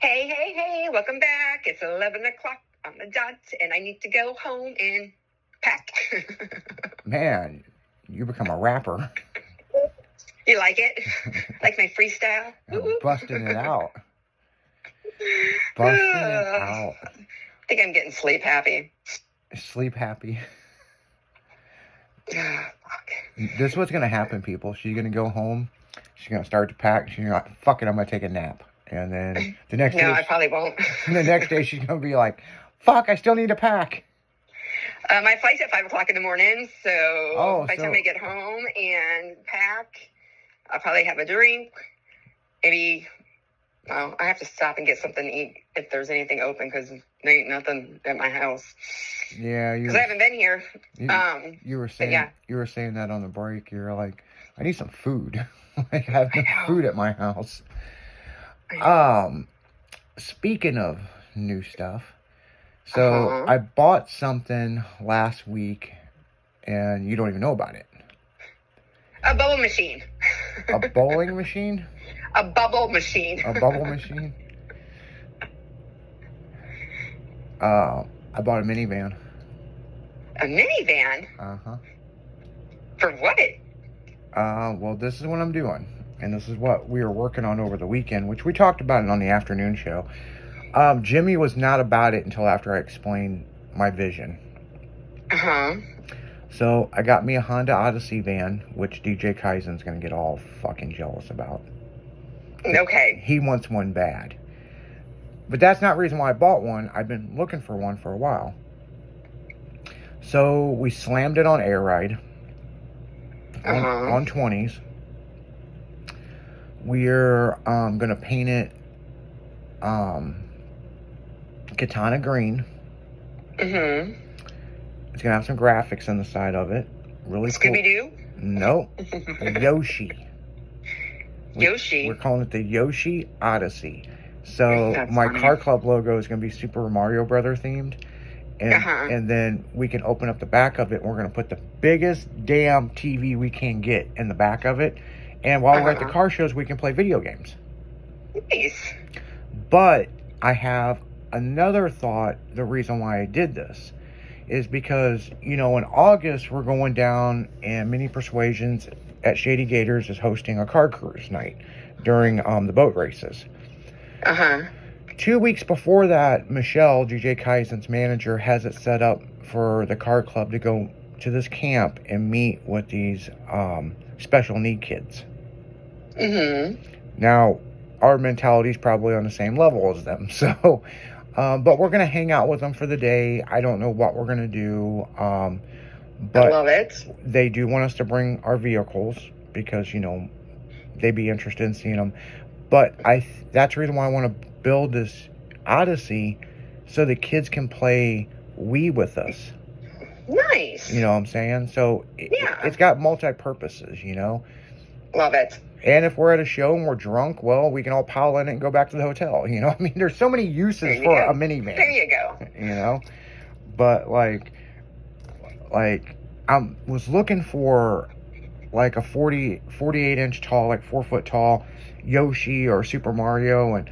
Hey, hey, hey, welcome back. It's 11 o'clock on the dot, and I need to go home and pack. Man, you become a rapper. You like it? Like my freestyle? Busting it out. Busting it out. I think I'm getting sleep happy. Sleep happy. Fuck. This is what's going to happen, people. She's going to go home. She's going to start to pack. She's going to like, fuck it, I'm going to take a nap. And then the next day... No, I probably won't. The next day, she's going to be like, fuck, I still need to pack. My flight's at 5 o'clock in the morning, so by the time I get home and pack, I'll probably have a drink. Maybe... Well, I have to stop and get something to eat if there's anything open, because there ain't nothing at my house. Yeah, because I haven't been here. You were saying that on the break. You were like, I need some food. Like, I have no food at my house. Speaking of new stuff, so I bought something last week, and you don't even know about it. A bubble machine. A bowling machine? A bubble machine. A bubble machine? I bought a minivan. A minivan? Uh-huh. For what? Well, this is what I'm doing. And this is what we were working on over the weekend, which we talked about it on the afternoon show. Jimmy was not about it until after I explained my vision. Uh-huh. So I got me a Honda Odyssey van, which DJ Kaizen's going to get all fucking jealous about. Okay. He wants one bad. But that's not the reason why I bought one. I've been looking for one for a while. So we slammed it on Air Ride. On 20s. We're going to paint it Katana green. Mm-hmm. It's going to have some graphics on the side of it. Really cool. Scooby-Doo? Nope. Yoshi. Yoshi? We're calling it the Yoshi Odyssey. So my Car Club logo is going to be Super Mario Brother themed. And then we can open up the back of it, and we're going to put the biggest damn TV we can get in the back of it. And while we're at the car shows, we can play video games. Nice. But I have another thought. The reason why I did this is because, you know, in August, we're going down, and Mini Persuasions at Shady Gators is hosting a car cruise night during the boat races. 2 weeks before that, Michelle, DJ Kaizen's manager, has it set up for the car club to go to this camp and meet with these special need kids. Mm-hmm. Now, our mentality is probably on the same level as them, so... but we're going to hang out with them for the day. I don't know what we're going to do. But I love it. They do want us to bring our vehicles because, you know, they'd be interested in seeing them. But that's the reason why I want to build this Odyssey so the kids can play Wii with us. Nice. You know what I'm saying? So it's got multi-purposes, you know? Love it. And if we're at a show and we're drunk, well, we can all pile in it and go back to the hotel. You know, I mean, there's so many uses for a minivan. There you go. You know, but like I was looking for like a 48-inch tall, like 4 foot tall Yoshi or Super Mario, and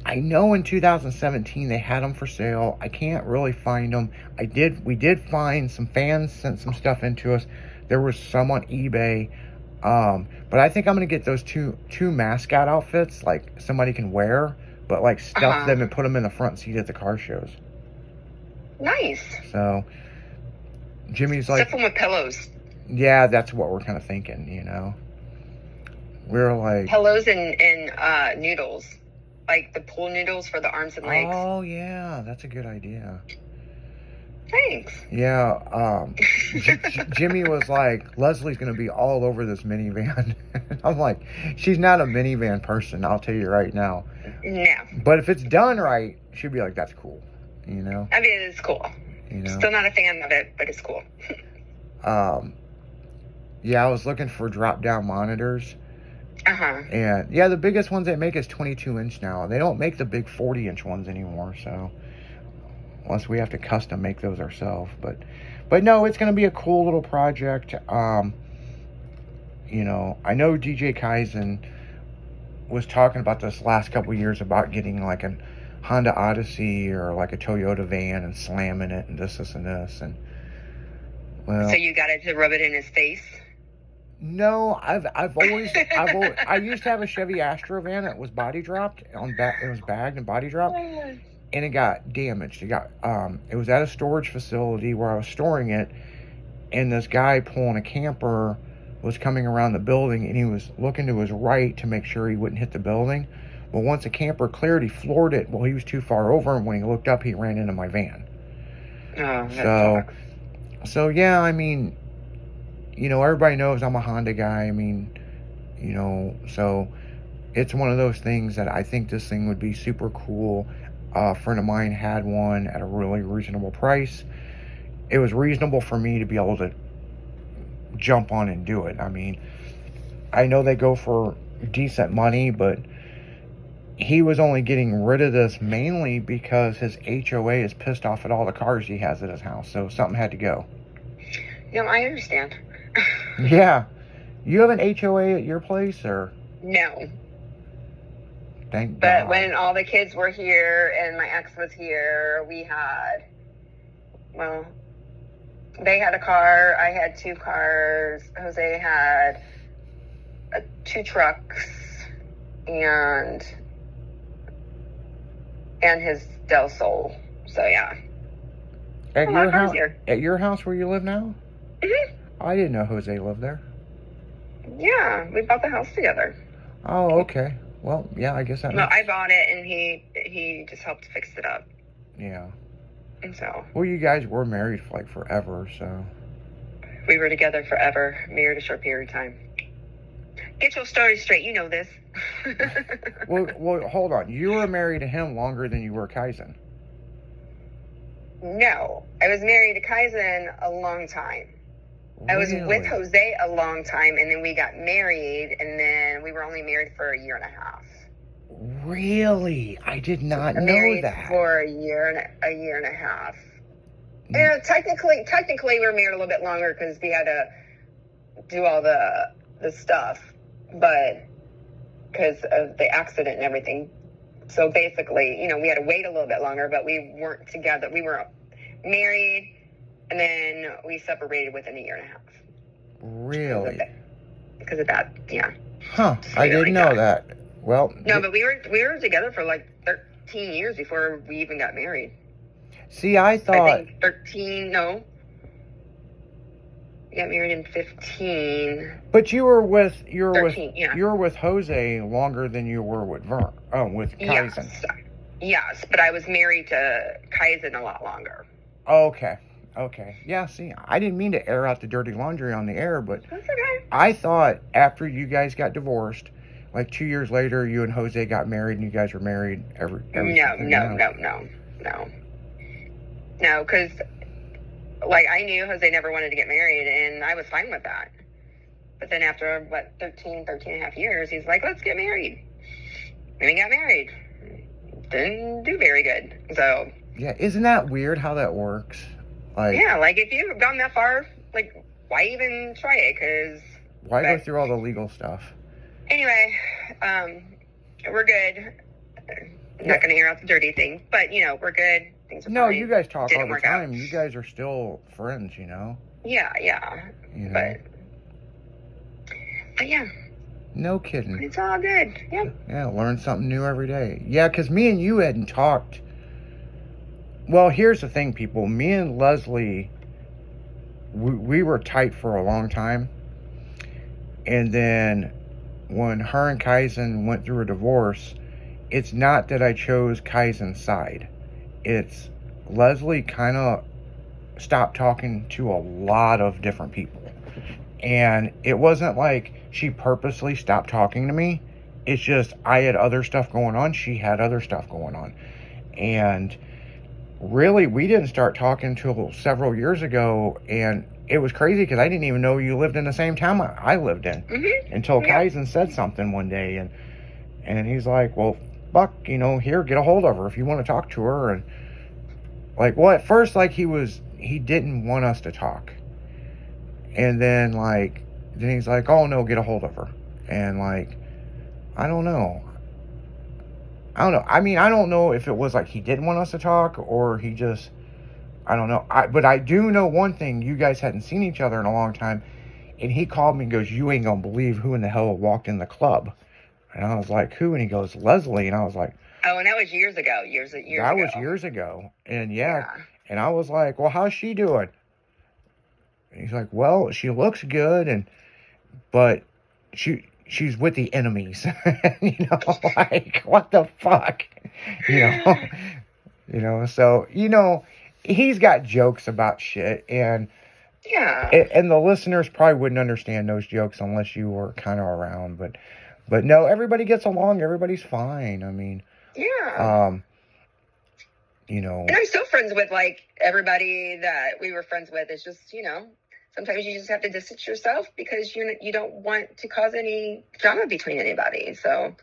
I know in 2017 they had them for sale. I can't really find them. We did find some fans sent some stuff into us. There was some on eBay. But I think I'm going to get those two mascot outfits, like somebody can wear, but like stuff them and put them in the front seat at the car shows. Nice. So Jimmy's like... Stuff them with pillows. Yeah, that's what we're kind of thinking, you know. We're like... Pillows and noodles. Like the pool noodles for the arms and legs. Oh, yeah, that's a good idea. Thanks. Yeah, Jimmy was like, Leslie's going to be all over this minivan. I'm like, she's not a minivan person, I'll tell you right now. No. But if it's done right, she'll be like, that's cool, you know? I mean, it's cool. You know? Still not a fan of it, but it's cool. Yeah, I was looking for drop-down monitors. Uh-huh. And, yeah, the biggest ones they make is 22-inch now. They don't make the big 40-inch ones anymore, so... Unless we have to custom make those ourselves. But no, it's going to be a cool little project. You know, I know DJ Kaizen was talking about this last couple of years about getting like a Honda Odyssey or like a Toyota van and slamming it and this and this. And well, so you got it to rub it in his face? No, I've always I used to have a Chevy Astro van that was body dropped it was bagged and body dropped, and it got damaged. It was at a storage facility where I was storing it, and this guy pulling a camper was coming around the building, and he was looking to his right to make sure he wouldn't hit the building. Well, once the camper cleared, he floored it. Well, he was too far over, and when he looked up, he ran into my van. Oh, that sucks. So yeah, I mean, everybody knows I'm a Honda guy. I mean, so it's one of those things that I think this thing would be super cool. A friend of mine had one at a really reasonable price. It was reasonable for me to be able to jump on and do it. I mean, I know they go for decent money, but he was only getting rid of this mainly because his HOA is pissed off at all the cars he has at his house. So something had to go. I understand. Yeah. You have an HOA at your place, or? No. Thank But God. when all the kids were here and my ex was here, we had, they had a car, I had 2 cars, Jose had 2 trucks, and his Del Sol. So yeah. At your house? Here. At your house where you live now? Mm-hmm. I didn't know Jose lived there. Yeah, we bought the house together. Oh, okay. Well, yeah, I guess that. No, I bought it and he just helped fix it up. Yeah. And so. Well, you guys were married for like forever, so. We were together forever, married a short period of time. Get your story straight. You know this. well, hold on. You were married to him longer than you were Kaizen. No, I was married to Kaizen a long time. Really? I was with Jose a long time, and then we got married, and then we were only married for a year and a half. Really? I did not know married that. For a year and a half. Yeah, technically, we were married a little bit longer because we had to do all the stuff, but because of the accident and everything. So basically, we had to wait a little bit longer, but we weren't together. We were married, and then we separated within a year and a half. Really? Because of that, yeah. Huh? I didn't know that. Well, no, but we were together for like 13 years before we even got married. See, I thought. I think 13. No. We got married in 15. But you were with 13, yeah. You were with Jose longer than you were with with Kaizen. Yes, but I was married to Kaizen a lot longer. Okay. Yeah, see, I didn't mean to air out the dirty laundry on the air, but That's okay. I thought after you guys got divorced, like 2 years later, you and Jose got married and you guys were married every No, because like I knew Jose never wanted to get married, and I was fine with that. But then after 13 and a half years, he's like, let's get married. And we got married. Didn't do very good. So yeah, isn't that weird how that works? Yeah, like if you've gone that far, like why even try it? Because why go through all the legal stuff? Anyway, we're good. I'm not going to air out the dirty thing, but we're good. Things are fine. You guys talk all the time. Out. You guys are still friends, Yeah. But yeah. No kidding. It's all good. Yeah. Yeah, learn something new every day. Yeah, because me and you hadn't talked. Well, here's the thing, people. Me and Leslie, we were tight for a long time. And then when her and Kaizen went through a divorce, it's not that I chose Kaizen's side. It's Leslie kind of stopped talking to a lot of different people. And it wasn't like she purposely stopped talking to me. It's just I had other stuff going on. She had other stuff going on. And really, we didn't start talking until several years ago. And it was crazy because I didn't even know you lived in the same town I lived in. Mm-hmm. Until Kaizen said something one day. And he's like, well, Buck, here, get a hold of her if you want to talk to her. And like, well, at first, like he didn't want us to talk. And then he's like, oh no, get a hold of her. And I don't know. I mean, I don't know if it was like he didn't want us to talk or he just, I don't know. But I do know one thing. You guys hadn't seen each other in a long time. And he called me and goes, you ain't going to believe who in the hell walked in the club. And I was like, who? And he goes, Leslie. And I was like, oh, and that was years ago. Years ago. That was years ago. And yeah. And I was like, well, how's she doing? And he's like, well, she looks good. But she's with the enemies. You know, like, what the fuck? You know, so, he's got jokes about shit. And yeah. And the listeners probably wouldn't understand those jokes unless you were kind of around. But no, everybody gets along. Everybody's fine. I mean, yeah. And I'm still friends with, like, everybody that we were friends with. It's just, sometimes you just have to distance yourself because you don't want to cause any drama between anybody. So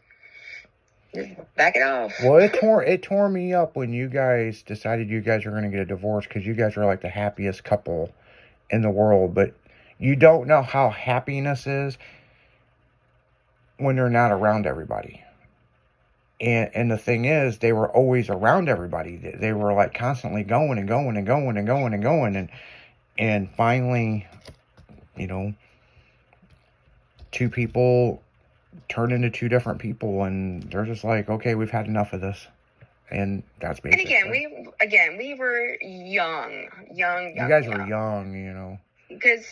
just back it off. Well, it tore me up when you guys decided you guys were going to get a divorce because you guys were like the happiest couple in the world. But you don't know how happiness is when they're not around everybody. And the thing is, they were always around everybody. They were like constantly going and going and going and going and going. And finally, two people turn into two different people. And they're just like, okay, we've had enough of this. And that's basically. And again, we were young. You guys were young, Because,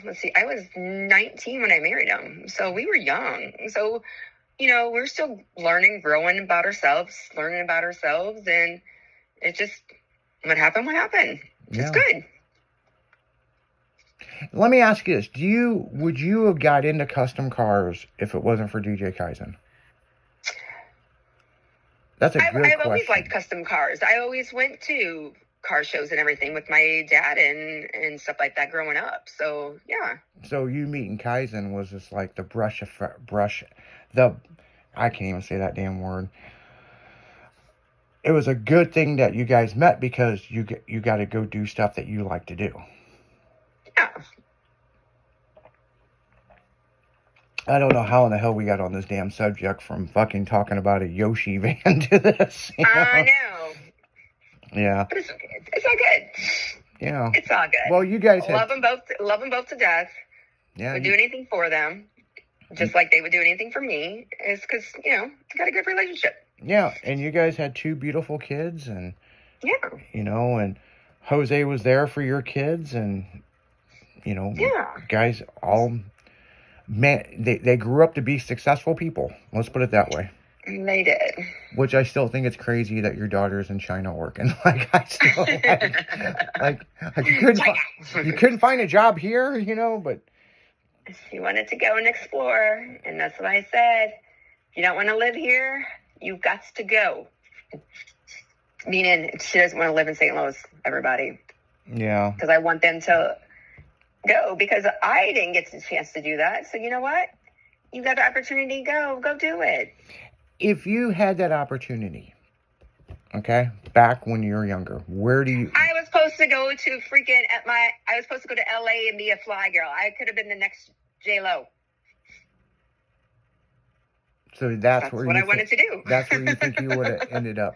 let's see, I was 19 when I married him. So we were young. So, we're still growing about ourselves. And it just, what happened. It's good. Let me ask you this. Would you have got into custom cars if it wasn't for DJ Kaizen? That's a good question. I've always liked custom cars. I always went to car shows and everything with my dad and stuff like that growing up. So, yeah. So you meeting Kaizen was just like I can't even say that damn word. It was a good thing that you guys met because you got to go do stuff that you like to do. Yeah. I don't know how in the hell we got on this damn subject from fucking talking about a Yoshi van to this. I know. Yeah. But it's okay. It's all good. Yeah. It's all good. Well, you guys love them both to death. Yeah. Would do anything for them, just like they would do anything for me. It's because got a good relationship. Yeah, and you guys had two beautiful kids, and yeah, and Jose was there for your kids, and guys all. Man, they grew up to be successful people. Let's put it that way. They did. Which I still think it's crazy that your daughter's in China working. Like, I still you couldn't find a job here, but she wanted to go and explore, and that's what I said. If you don't want to live here, you've got to go. Meaning, she doesn't want to live in St. Louis. Everybody. Yeah. Because I want them to go because I didn't get the chance to do that. So you know what? You got the opportunity. Go do it. If you had that opportunity, okay, back when you were younger, where do you? I was supposed to go to I was supposed to go to LA and be a fly girl. I could have been the next J-Lo. So that's what I wanted to do. That's where you think you would have ended up.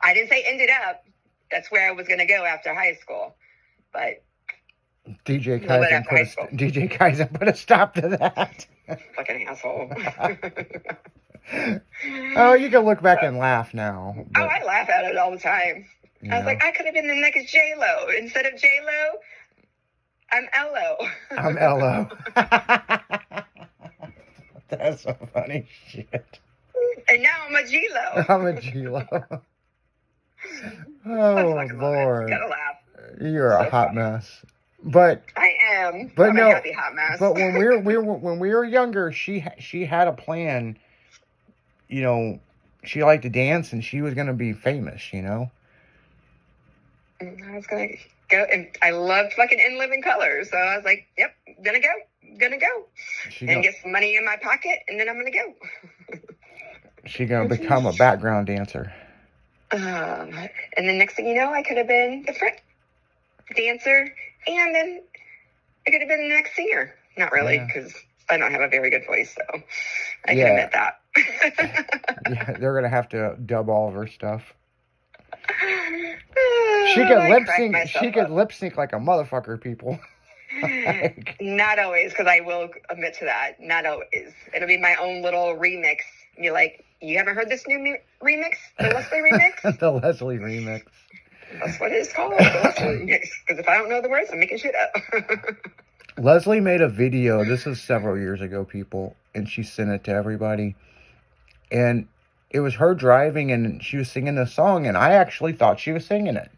I didn't say ended up. That's where I was going to go after high school, but. DJ Kaizen put a stop to that. Fucking asshole. Oh, you can look back and laugh now. But, I laugh at it all the time. I was like, I could have been the next J-Lo. Instead of J-Lo, I'm L-O. I'm L-O. That's some funny shit. And now I'm a G-Lo. I'm a G-Lo. Oh, Lord. Gotta laugh. You're a hot mess. But I am. But I'm no, a happy hot mess. But when we were younger, she had a plan. She liked to dance, and she was gonna be famous. I was gonna go, and I loved fucking In Living Color, so I was like, "Yep, gonna go, and get some money in my pocket, and then I'm gonna go." She gonna become a background dancer. And then next thing you know, I could have been the front dancer. And then I could have been the next singer. Not really, because I don't have a very good voice, so I can admit that. Yeah, they're gonna have to dub all of her stuff. She could lip sync. She could lip sync like a motherfucker, people. Like, not always, because I will admit to that. Not always. It'll be my own little remix. You're like, you haven't heard this new remix? The Leslie remix? The Leslie remix. That's what it's called. The Leslie remix. Because if I don't know the words, I'm making shit up. Leslie made a video. This is several years ago, people, and she sent it to everybody. And it was her driving, and she was singing this song, and I actually thought she was singing it.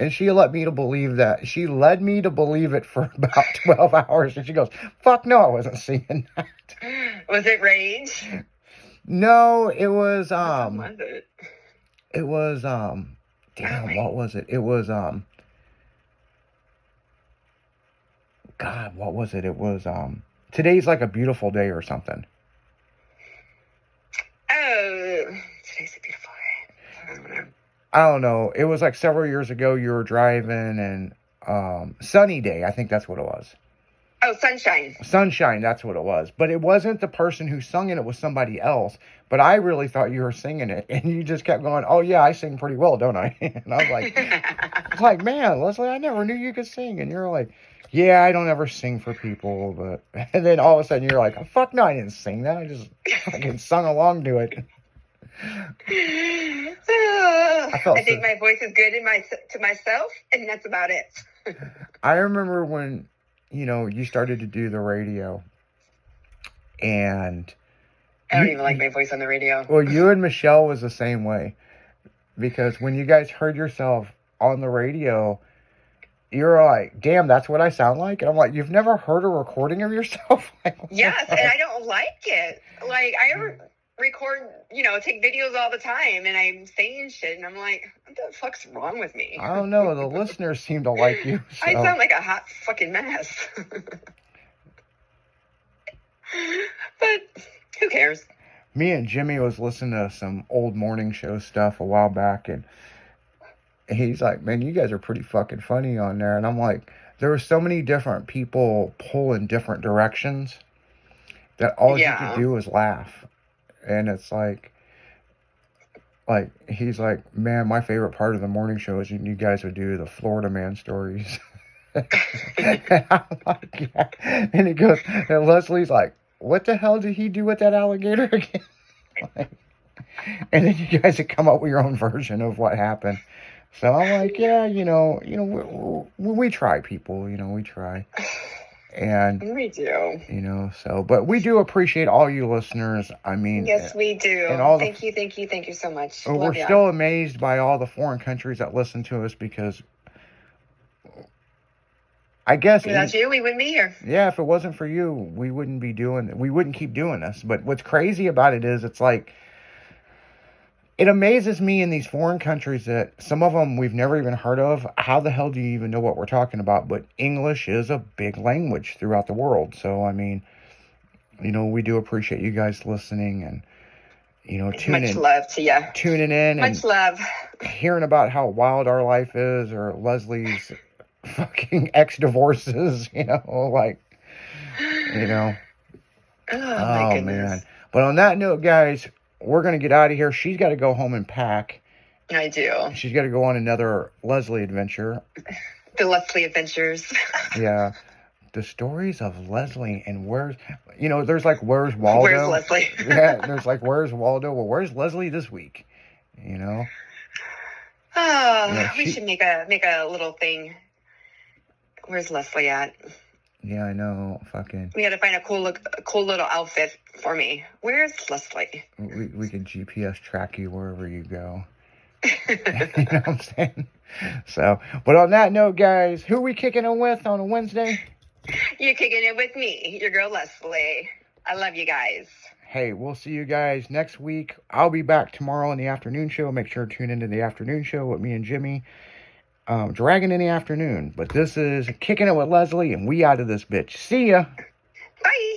And she led me to believe that. She led me to believe it for about 12 hours. And she goes, fuck no, I wasn't singing that. Was it Rage? No, it was, What was it? It was, damn, what was it? It was, God, what was it? It was, Today's Like a Beautiful Day or something. Oh, Today's a Beautiful Day. I don't know. I don't know. It was like several years ago. You were driving and Sunny Day. I think that's what it was. Oh, Sunshine. Sunshine. That's what it was. But it wasn't the person who sung it. It was somebody else. But I really thought you were singing it, and you just kept going, "Oh yeah, I sing pretty well, don't I?" And I was like, "Man, Leslie, I never knew you could sing." And you're like, "Yeah, I don't ever sing for people." But and then all of a sudden you're like, oh, "Fuck no, I didn't sing that. I just fucking sung along to it." I think my voice is good to myself, and that's about it. I remember when, you started to do the radio, and I don't even like my voice on the radio. Well, you and Michelle was the same way, because when you guys heard yourself on the radio, you were like, "Damn, that's what I sound like," and I'm like, "You've never heard a recording of yourself?" Yes, and I don't like it. Like I record, take videos all the time, and I'm saying shit, and I'm like, what the fuck's wrong with me? I don't know. The listeners seem to like you. So. I sound like a hot fucking mess. But who cares? Me and Jimmy was listening to some old morning show stuff a while back, and he's like, "Man, you guys are pretty fucking funny on there." And I'm like, there were so many different people pulling different directions that all you could do was laugh. And it's like he's like, "Man, my favorite part of the morning show is you guys would do the Florida man stories." And I'm like, yeah. And he goes, and Leslie's like, "What the hell did he do with that alligator again?" And then you guys would come up with your own version of what happened. So I'm like, yeah, we try, people, we try. And we do, so, but we do appreciate all you listeners. I mean, yes, we do. And thank you so much. We're still amazed by all the foreign countries that listen to us, because I guess without you, we wouldn't be here. Yeah, if it wasn't for you, we wouldn't keep doing this. But what's crazy about it is, it's like, it amazes me in these foreign countries that some of them we've never even heard of. How the hell do you even know what we're talking about? But English is a big language throughout the world. So, I mean, we do appreciate you guys listening and, much love to you. Tuning in. Much love. Hearing about how wild our life is, or Leslie's fucking ex-divorces, Oh, my goodness. Man. But on that note, guys, we're going to get out of here. She's got to go home and pack. I do. She's got to go on another Leslie adventure. The Leslie Adventures. Yeah. The stories of Leslie and there's like, where's Waldo? Where's Leslie? Yeah, there's like, where's Waldo? Well, where's Leslie this week? Oh, we should make a little thing. Where's Leslie at? Yeah, I know. Fucking. We got to find a cool little outfit for me. Where's Leslie? We can GPS track you wherever you go. You know what I'm saying? So, but on that note, guys, who are we kicking it with on a Wednesday? You're kicking it with me, your girl Leslie. I love you guys. Hey, we'll see you guys next week. I'll be back tomorrow in the afternoon show. Make sure to tune into the afternoon show with me and Jimmy. Dragging in the afternoon. But this is Kicking It with Leslie, and we out of this bitch. See ya. Bye.